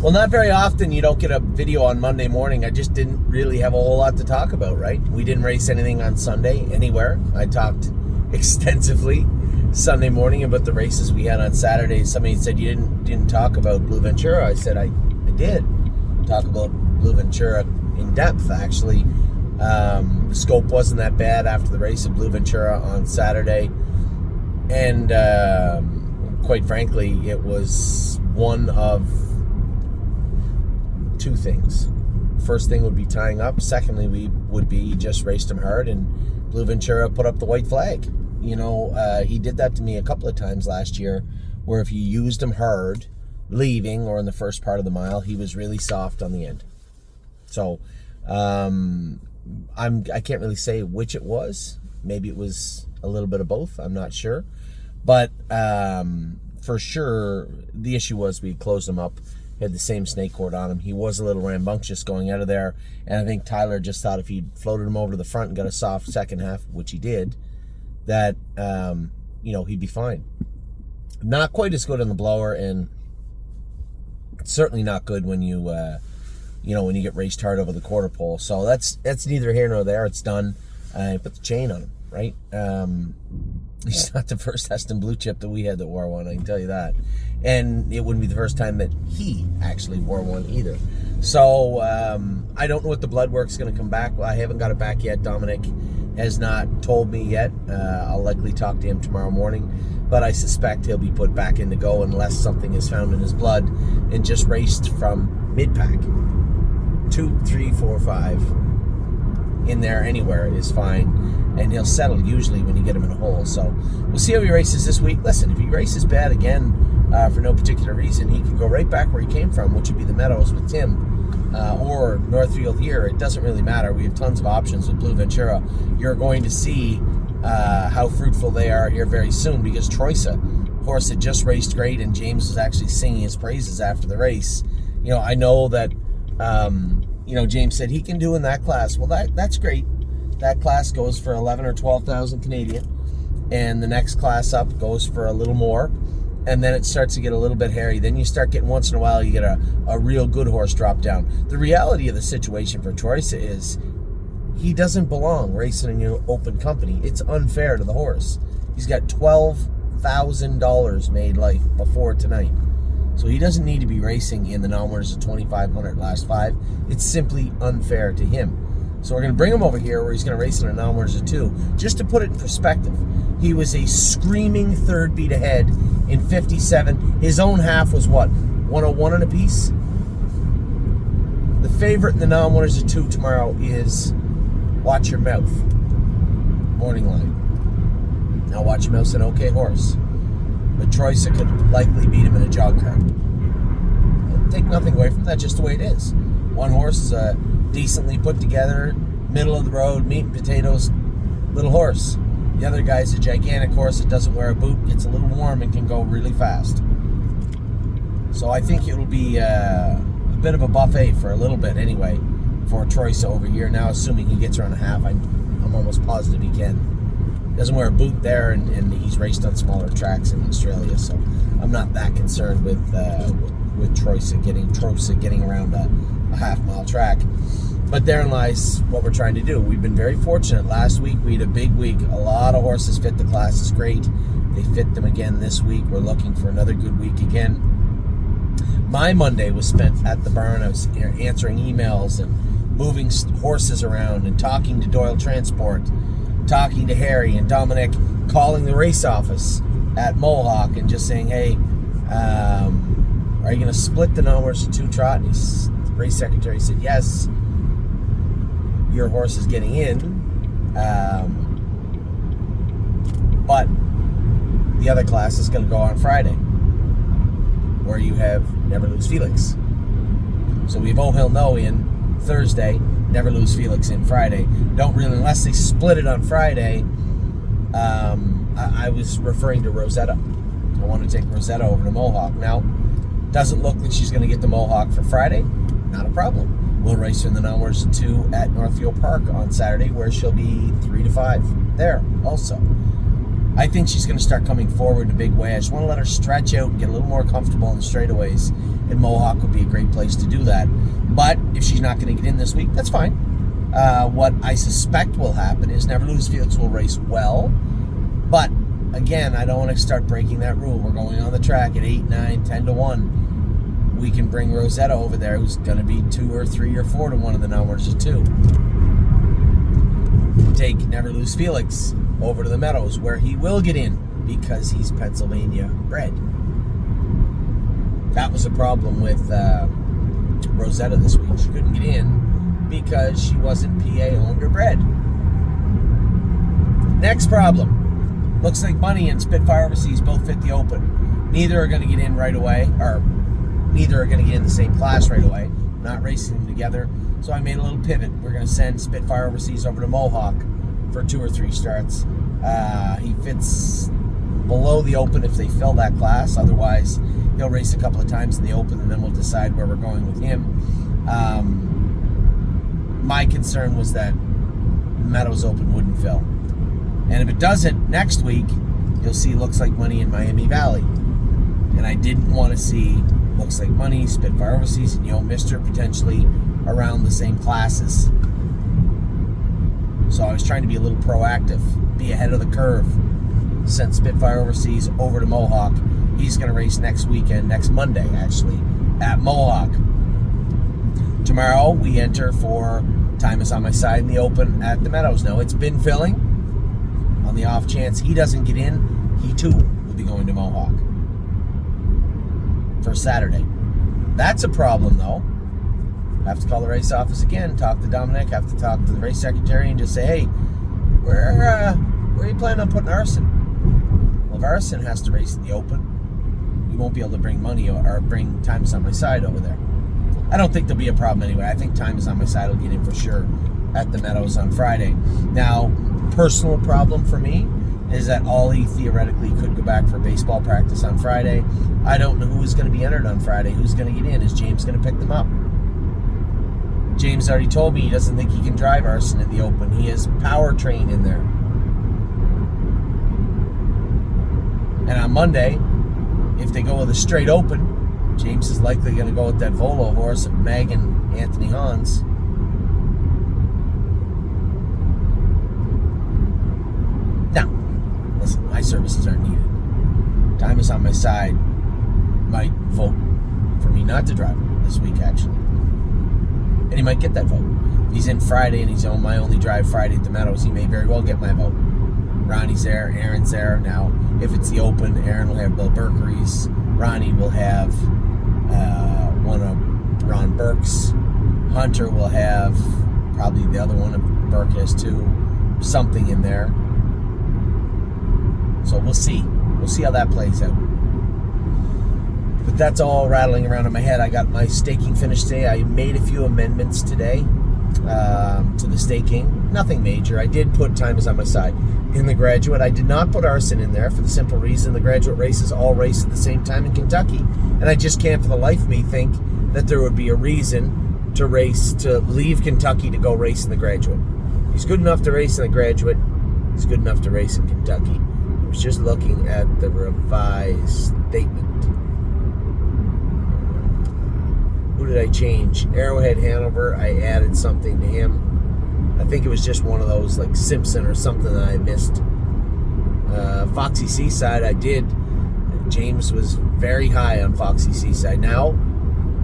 Well, not very often you don't get a video on Monday morning. I just didn't really have a whole lot to talk about, right? We didn't race anything on Sunday anywhere. I talked extensively Sunday morning about the races we had on Saturday. Somebody said you didn't talk about Blue Ventura. I said I did talk about Blue Ventura in depth, actually. The scope wasn't that bad after the race of Blue Ventura on Saturday. And quite frankly, it was one of two things. First thing would be tying up. Secondly, we would be just raced him hard, and Blue Ventura put up the white flag. You know, he did that to me a couple of times last year, where if you used him hard leaving or in the first part of the mile, he was really soft on the end. So I can't really say which it was. Maybe it was a little bit of both. I'm not sure. But for sure, the issue was we closed him up, had the same snake cord on him. He was a little rambunctious going out of there. And I think Tyler just thought if he'd floated him over to the front and got a soft second half, which he did, that, he'd be fine. Not quite as good on the blower, and certainly not good when you, when you get raced hard over the quarter pole. So that's neither here nor there. It's done. Put the chain on him, right? He's not the first Heston Blue Chip that we had that wore one, I can tell you that. And it wouldn't be the first time that he actually wore one either. So I don't know what the blood work's going to come back. Well, I haven't got it back yet. Dominic has not told me yet. I'll likely talk to him tomorrow morning. But I suspect he'll be put back in to go unless something is found in his blood and just raced from mid-pack. 2, 3, 4, 5 in there anywhere is fine. And he'll settle usually when you get him in a hole. So we'll see how he races this week. Listen, if he races bad again for no particular reason, he can go right back where he came from, which would be the Meadows with Tim or Northfield here. It doesn't really matter. We have tons of options with Blue Ventura. You're going to see how fruitful they are here very soon, because Troysa, horse that just raced great, and James was actually singing his praises after the race. You know, I know that, James said he can do in that class. Well, that's great. That class goes for 11 or 12,000 Canadian, and the next class up goes for a little more, and then it starts to get a little bit hairy. Then you start getting, once in a while, you get a real good horse drop down. The reality of the situation for Troysa is he doesn't belong racing in your open company. It's unfair to the horse. He's got $12,000 made life before tonight. So he doesn't need to be racing in the non-winners of 2,500 last 5. It's simply unfair to him. So we're going to bring him over here where he's going to race in a non-winners of 2. Just to put it in perspective, he was a screaming third beat ahead in 57. His own half was what? 101 and a piece? The favorite in the non-winners of 2 tomorrow is Watch Your Mouth. Morning line. Now Watch Your Mouth's an okay horse, but Troysa could likely beat him in a jog cart. I'll take nothing away from that, just the way it is. One horse is a decently put together, middle of the road, meat and potatoes little horse. The other guy's a gigantic horse that doesn't wear a boot, gets a little warm, and can go really fast. So I think it'll be a bit of a buffet for a little bit anyway for Troysa over here. Now, assuming he gets around a half, I'm almost positive he can. Doesn't wear a boot there, and he's raced on smaller tracks in Australia, so I'm not that concerned with Troysa getting around a half-mile track. But therein lies what we're trying to do. We've been very fortunate. Last week, we had a big week. A lot of horses fit the classes great. They fit them again this week. We're looking for another good week again. My Monday was spent at the barn. I was answering emails and moving horses around and talking to Doyle Transport, talking to Harry and Dominic, calling the race office at Mohawk and just saying, hey, are you going to split the non-winners of 2 trot? And the race secretary said, yes, your horse is getting in, but the other class is going to go on Friday, where you have Never Lose Felix. So we have Oh Hell No in Thursday, Never Lose Felix in Friday. Don't really, unless they split it on Friday. I was referring to Rosetta. I want to take Rosetta over to Mohawk. Now, doesn't look like she's going to get the Mohawk for Friday. Not a problem. We'll race her in the non-winners of 2 at Northfield Park on Saturday, where she'll be 3 to 5 there also. I think she's going to start coming forward in a big way. I just want to let her stretch out and get a little more comfortable in the straightaways. And Mohawk would be a great place to do that. But if she's not going to get in this week, that's fine. What I suspect will happen is Never Lose Felix will race well. But, again, I don't want to start breaking that rule. We're going on the track at 8, 9, 10 to 1. We can bring Rosetta over there, who's going to be 2 or 3 or 4 to 1 of the numbers of 2. Take Never Lose Felix over to the Meadows, where he will get in because he's Pennsylvania bred. That was a problem with Rosetta this week. She couldn't get in because she wasn't PA owned or bred. Next problem. Looks like Bunny and Spitfire Overseas both fit the Open. Neither are going to get in right away, or neither are going to get in the same class right away. Not racing them together. So I made a little pivot. We're going to send Spitfire Overseas over to Mohawk for 2 or 3 starts. He fits below the Open if they fill that class. Otherwise, he'll race a couple of times in the Open, and then we'll decide where we're going with him. My concern was that Meadows Open wouldn't fill. And if it doesn't, next week, you'll see Looks Like Money in Miami Valley. And I didn't want to see Looks Like Money, Spitfire Overseas, and Yo Mister potentially around the same classes. So I was trying to be a little proactive, be ahead of the curve. Sent Spitfire Overseas over to Mohawk. He's going to race next weekend, next Monday actually, at Mohawk. Tomorrow we enter for Time Is On My Side in the Open at the Meadows. Now it's been filling. On the off chance he doesn't get in, he too will be going to Mohawk for Saturday. That's a problem though. Have to call the race office again, talk to Dominic, have to talk to the race secretary and just say, hey, where are you planning on putting Arson? Well, if Arson has to race in the Open, we won't be able to bring money or bring Time Is On My Side over there. I don't think there'll be a problem anyway. I think Time Is On My Side will get in for sure at the Meadows on Friday. Now, personal problem for me is that Ollie theoretically could go back for baseball practice on Friday. I don't know who is going to be entered on Friday. Who's going to get in? Is James going to pick them up? James already told me he doesn't think he can drive Arson in the Open. He has powertrain in there. And on Monday, if they go with a straight Open, James is likely going to go with that Volo horse of Meg and Anthony Hans. Now, listen, my services aren't needed. Time Is On My Side might vote for me not to drive this week, actually. And he might get that vote. He's in Friday and he's on my only drive Friday at the Meadows. He may very well get my vote. Ronnie's there, Aaron's there. Now, if it's the Open, Aaron will have Bill Berkery's. Ronnie will have one of Ron Burke's. Hunter will have probably the other one of Burke has too. Something in there. So we'll see. We'll see how that plays out. But that's all rattling around in my head. I got my staking finished today. I made a few amendments today to the staking. Nothing major. I did put Time Is On My Side in the graduate. I did not put Arson in there for the simple reason the graduate races all race at the same time in Kentucky. And I just can't for the life of me think that there would be a reason to leave Kentucky to go race in the graduate. He's good enough to race in the graduate. He's good enough to race in Kentucky. I was just looking at the revised statement. Who did I change? Arrowhead Hanover, I added something to him. I think it was just one of those like Simpson or something that I missed. Foxy Seaside, I did. James was very high on Foxy Seaside. Now,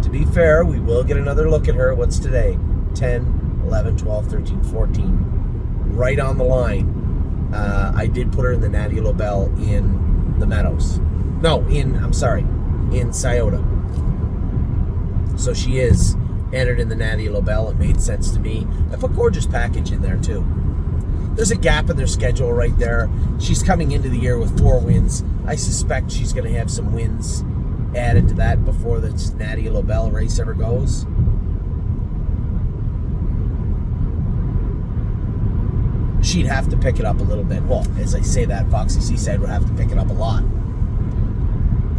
to be fair, we will get another look at her. What's today? 10, 11, 12, 13, 14. Right on the line. I did put her in the Natty LaBelle in the Meadows. No, in Scioto. So she is entered in the Natty LaBelle. It made sense to me. I put Gorgeous Package in there too. There's a gap in their schedule right there. She's coming into the year with 4 wins. I suspect she's going to have some wins added to that before this Natty LaBelle race ever goes. She'd have to pick it up a little bit. Well, as I say that, Foxy Seaside would have to pick it up a lot.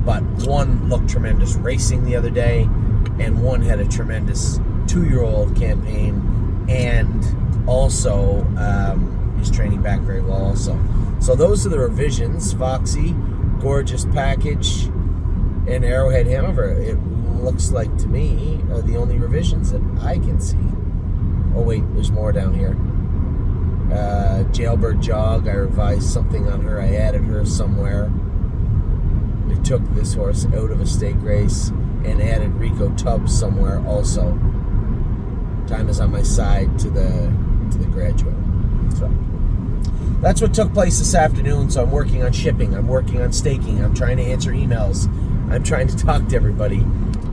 But one looked tremendous racing the other day, and one had a tremendous 2-year-old campaign, and also is training back very well also. So those are the revisions. Foxy, Gorgeous Package, and Arrowhead Hanover, it looks like to me, are the only revisions that I can see. Oh wait, there's more down here. Jailbird Jog, I revised something on her. I added her somewhere. I took this horse out of a stake race and added Rico Tubbs somewhere also. Time is on my side to the graduate. So that's what took place this afternoon. So I'm working on shipping. I'm working on staking. I'm trying to answer emails. I'm trying to talk to everybody.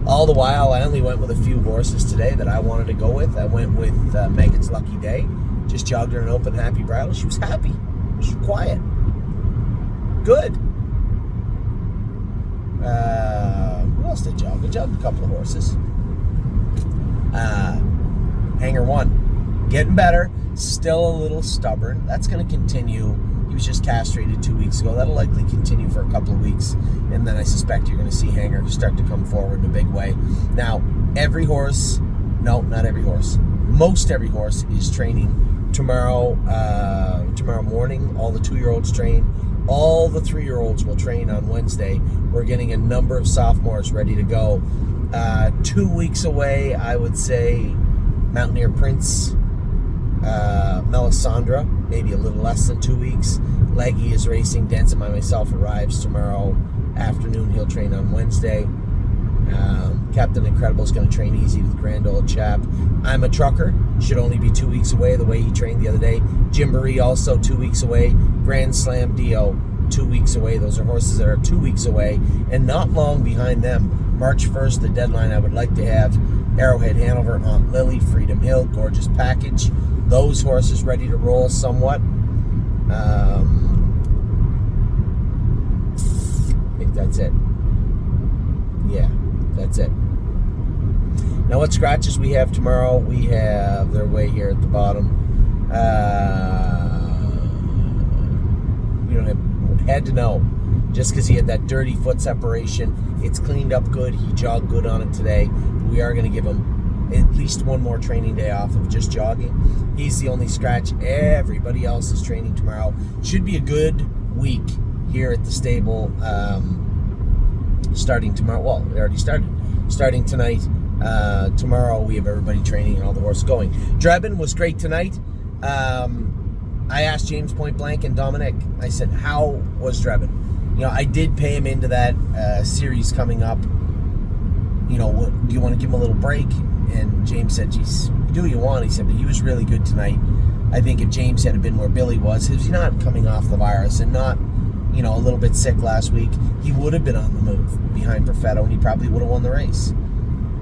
All the while, I only went with a few horses today that I wanted to go with. I went with Megan's Lucky Day. Just jogged her an open happy bridle. She was happy. She was quiet. Good. Who else did I jog? I jogged a couple of horses. Hanger 1. Getting better. Still a little stubborn. That's going to continue. He was just castrated 2 weeks ago. That'll likely continue for a couple of weeks. And then I suspect you're going to see Hanger start to come forward in a big way. Now, every horse, no, not every horse. Most every horse is training tomorrow morning. All the 2-year-olds train. All the 3-year-olds will train on Wednesday. We're getting a number of sophomores ready to go. 2 weeks away, I would say, Mountaineer Prince, Melisandre, maybe a little less than 2 weeks. Leggy is racing. Denson by myself arrives tomorrow afternoon. He'll train on Wednesday. Captain Incredible is going to train easy with Grand Old Chap. I'm a Trucker. Should only be 2 weeks away, the way he trained the other day. Jimboree also 2 weeks away. Grand Slam Dio 2 weeks away. Those are horses that are 2 weeks away. And not long behind them, March 1st, the deadline, I would like to have Arrowhead Hanover, Aunt Lily, Freedom Hill, Gorgeous Package. Those horses ready to roll somewhat. I think that's it. Yeah, that's it. Now, what scratches we have tomorrow? We have, they're way here at the bottom. We don't have, had to know. Just because he had that dirty foot separation, it's cleaned up good. He jogged good on it today. We are going to give him at least one more training day off of just jogging. He's the only scratch. Everybody else is training tomorrow. Should be a good week here at the stable. Starting tomorrow. Well, it already started. Starting tonight. Tomorrow we have everybody training and all the horses going. Drebin was great tonight. I asked James point blank and Dominic, I said, how was Drebin? You know, I did pay him into that series coming up. You know, do you want to give him a little break? And James said, geez, you do what you want. He said, but he was really good tonight. I think if James had been where Billy was, he was not coming off the virus and not, you know, a little bit sick last week, he would have been on the move behind Perfetto and he probably would have won the race.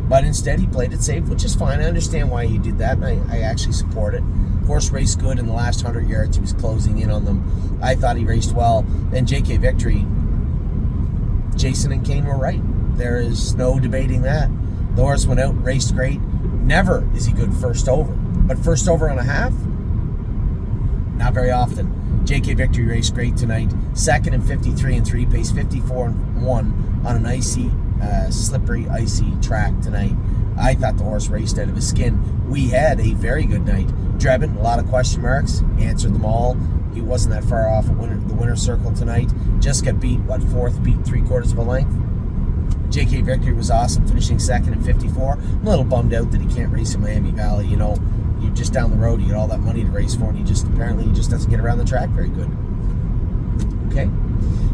But instead, he played it safe, which is fine. I understand why he did that, and I actually support it. Horse raced good in the last 100 yards. He was closing in on them. I thought he raced well. Then JK Victory, Jason and Kane were right. There is no debating that. The horse went out, raced great. Never is he good first over. But first over on a half? Not very often. JK Victory raced great tonight. Second in 53 and 3, pace 54 and 1 on an icy, slippery, icy track tonight. I thought the horse raced out of his skin. We had a very good night. Drebin, a lot of question marks, answered them all. He wasn't that far off at the winner's circle tonight. Just got beat, fourth, beat 3/4 of a length. JK Victory was awesome, finishing second in 54. I'm a little bummed out that he can't race in Miami Valley. You know, you're just down the road, you get all that money to race for, and he just doesn't get around the track very good. Okay?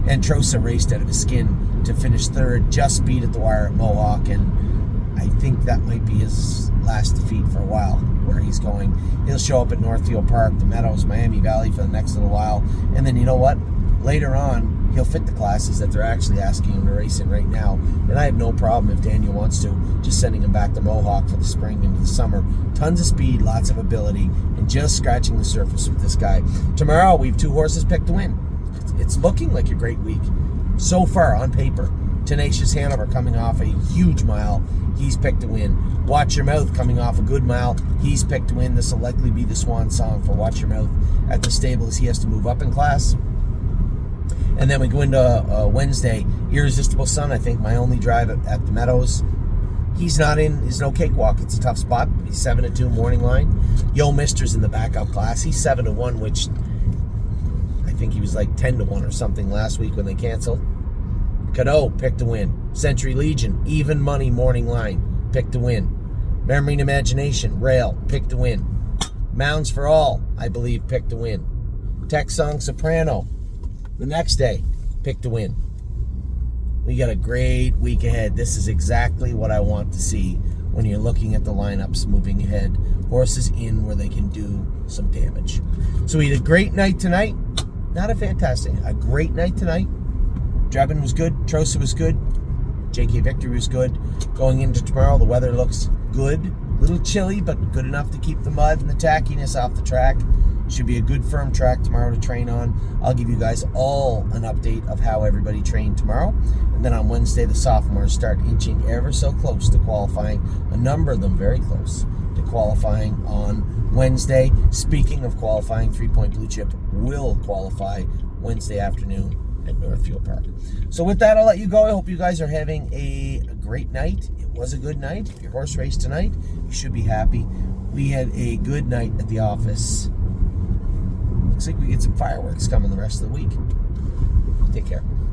And Trosa raced out of his skin to finish third, just beat at the wire at Mohawk, and I think that might be his last defeat for a while, where he's going. He'll show up at Northfield Park, the Meadows, Miami Valley for the next little while, and then you know what? Later on, he'll fit the classes that they're actually asking him to race in right now, and I have no problem if Daniel wants to, just sending him back to Mohawk for the spring into the summer. Tons of speed, lots of ability, and just scratching the surface with this guy. Tomorrow, we have 2 horses picked to win. It's looking like a great week. So far, on paper, Tenacious Hanover coming off a huge mile. He's picked to win. Watch Your Mouth coming off a good mile. He's picked to win. This will likely be the swan song for Watch Your Mouth at the stable as he has to move up in class. And then we go into Wednesday. Irresistible Sun, I think, my only drive at the Meadows. he's not in, is no cakewalk. It's a tough spot. He's 7-2 morning line. Yo Mister's in the backup class. He's 7-1, which I think he was like 10-1 or something last week when they canceled. Cadeau picked to win. Century Legion, even money morning line, picked to win. Memory and Imagination, Rail, picked to win. Mounds for All, I believe, picked to win. Tech Song Soprano, the next day, picked to win. We got a great week ahead. This is exactly what I want to see when you're looking at the lineups moving ahead. Horses in where they can do some damage. So we had a great night tonight. Not a fantastic, a great night tonight. Drebin was good. Trosa was good. JK Victory was good. Going into tomorrow, the weather looks good. A little chilly, but good enough to keep the mud and the tackiness off the track. Should be a good firm track tomorrow to train on. I'll give you guys all an update of how everybody trained tomorrow. And then on Wednesday, the sophomores start inching ever so close to qualifying. A number of them very close to qualifying on Wednesday. Speaking of qualifying, 3 Point Blue Chip will qualify Wednesday afternoon at Northfield Park. So with that, I'll let you go. I hope you guys are having a great night. It was a good night. If your horse raced tonight, you should be happy. We had a good night at the office. Looks like we get some fireworks coming the rest of the week. Take care.